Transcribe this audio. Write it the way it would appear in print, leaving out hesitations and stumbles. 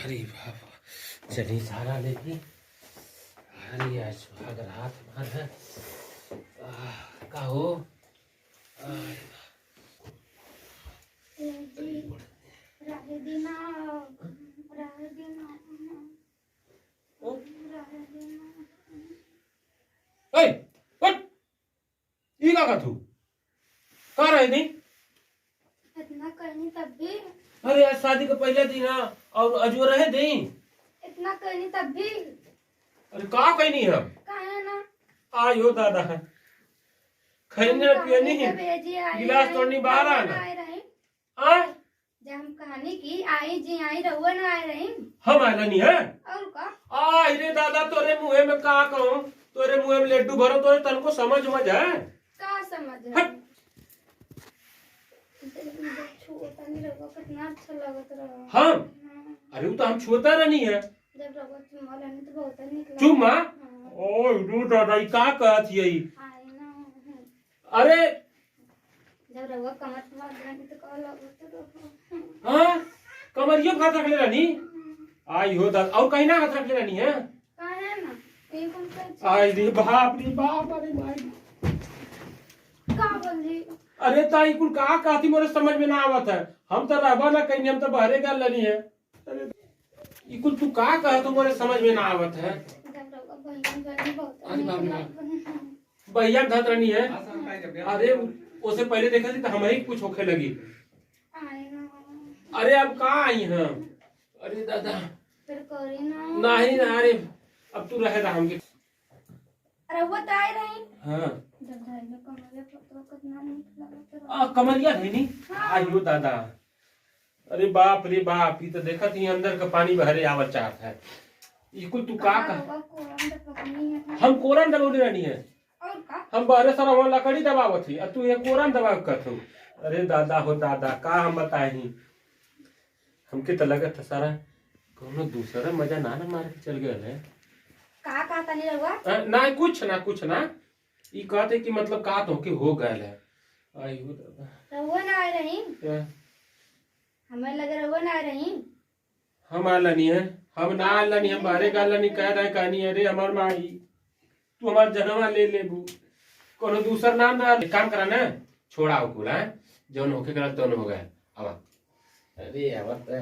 अरे बाबा चलिए सारा लेके अरे आज सुहाग रात हमारा का हो तू कह रहे नहीं इतना करनी तब भी। अरे आज शादी का पहले दिन है और अजो रहे दिन इतना करनी तब भी। अरे का कहीं नहीं है कहा ना आयो दादा है खरीदने पिए नहीं गिलास तोड़नी बाहर आना जब हम कहानी की आई जी आई रहुआ ना आए रही हम आना नहीं है और का आ रे दादा तोरे मुँह में का कहूँ तोरे मुँह में लड्डू भरो तो तन को समझ है का समझ है छोटा नहीं रहुआ कितना अच्छा लगत रहा हम अरे वो तो हम छोटा नहीं है जब रहुआ चुम्मा लेने तो बहुत निकला चुम्मा ओ रो दादा ई का कहत यही अरे जब रहुआ कमर मार देनी तो का लगत रहा हां कमरियो हाथ रख ले रानी आई हो दादा और कहीं ना हाथ रख ले रानी है का है ना ये कौन सा आई रे बाप अरे माई का बोली अरे ताई कुल का कहती मोरे समझ में ना आवत है हम तो रहबा ना कहीं हम तो बहरे गल लनी है अरे ई कुल तू का कह तू मोरे समझ में ना आवत है भैया धत रनी है अरे उसे पहले देखा थी तो हम ही कुछ होखे लगी अरे अब का आई हम अरे दादा फिर करी ना नहीं ना अरे अब तू रहे हम के अरे वो तो आए रही हां जब भाई ने कमरे पत्रों कितना नीक लगता कमरिया है नी आयो दादा अरे बाप रे बाप ये तो देखा थी अंदर का पानी बहरे आवत चाहत है ये कुल तू का हम कोरन दबौले रानी है और का हम बहरे सारा वहां लकड़ी दबावत थी और तू ये कोरन दबाव करत हो अरे दादा हो दादा का हम बताई हमके तो लगत था सारा कोनो दूसरा मजा ना मार के चल गए है का कहता नहीं रहुआ ना कुछ ना ई कहते कि मतलब का तो के हो गए है आयो दादा रहुआ ना आए रही हमें लगे रहुआ ना आए रही हम आला नहीं है हम ना आला नहीं हम बाहरे गाला नहीं कह रहे कहानी अरे हमार माई तू हमार जनवा ले लेबू कोनो दूसर नाम ना काम करा ना छोड़ा हो कुल है जौन होके करा तौन हो गया अब अरे आवत है